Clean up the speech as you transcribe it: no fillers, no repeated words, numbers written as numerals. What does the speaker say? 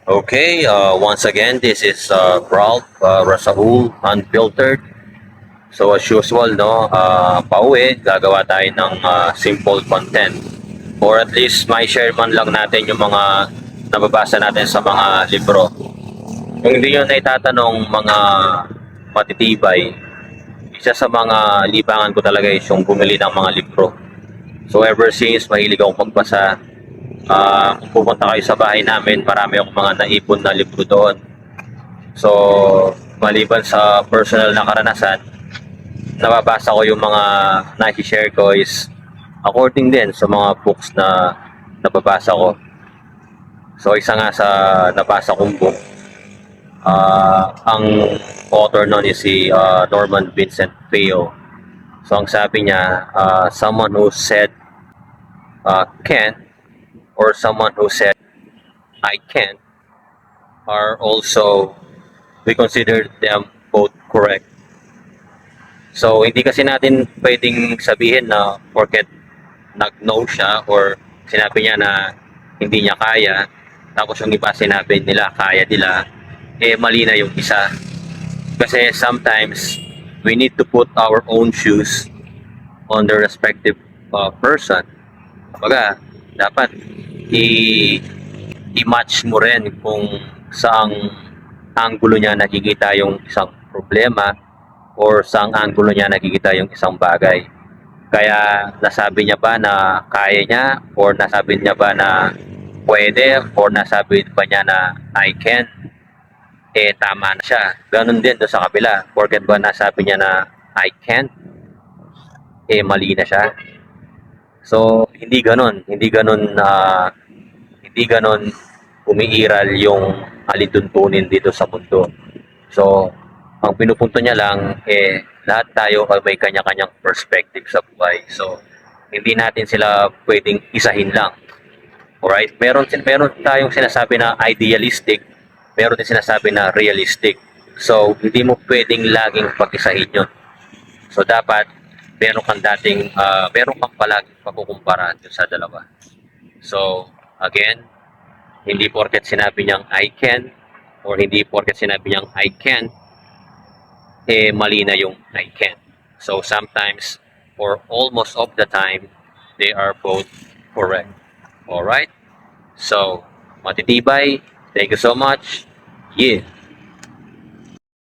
Okay, once again, this is Ralph Rasaul, Unfiltered. So as usual, no, pauwi, gagawa tayo ng simple content. Or at least may share man lang natin yung mga nababasa natin sa mga libro. Kung hindi nyo na itatanong mga matitibay, isa sa mga libangan ko talaga is yung bumili ng mga libro. So ever since, mahilig akong magbasa. Kung pupunta kayo sa bahay namin, marami akong mga naipon na libro doon. So, maliban sa personal na karanasan, nababasa ko yung mga nai-share ko is according din sa mga books na nababasa ko. So, isa nga sa nabasa kong book, ang author nun is si Norman Vincent Peale. So, ang sabi niya, someone who said can or someone who said I can are also, we consider them both correct. So, hindi kasi natin pwedeng sabihin na porket nag-no siya or sinabi niya na hindi niya kaya, tapos yung iba sinabi nila kaya nila, mali na yung isa. Kasi sometimes, we need to put our own shoes on the respective person. Kumbaga, dapat i- i-match mo rin kung saang anggulo niya nakikita yung isang problema or saang anggulo niya nakikita yung isang bagay. Kaya nasabi niya ba na kaya niya or nasabi niya ba na pwede or nasabi ba niya na I can, tama na siya. Ganun din doon sa kabila. Porket ba nasabi niya na I can't, mali na siya. So, hindi ganun umiiral yung alituntunin dito sa mundo. So, ang pinupunto niya lang, lahat tayo ay may kanya-kanyang perspective sa buhay. So, hindi natin sila pwedeng isahin lang. Alright? Meron tayong sinasabi na idealistic, meron din sinasabi na realistic. So, hindi mo pwedeng laging pag-isahin yun. So, dapat meron kang palaging pagkukumpara sa dalawa. So, again, hindi porket sinabi niyang I can or hindi porket sinabi niyang I can, mali na yung I can. So sometimes or almost of the time, they are both correct. Alright? So, matitibay. Thank you so much. Yeah.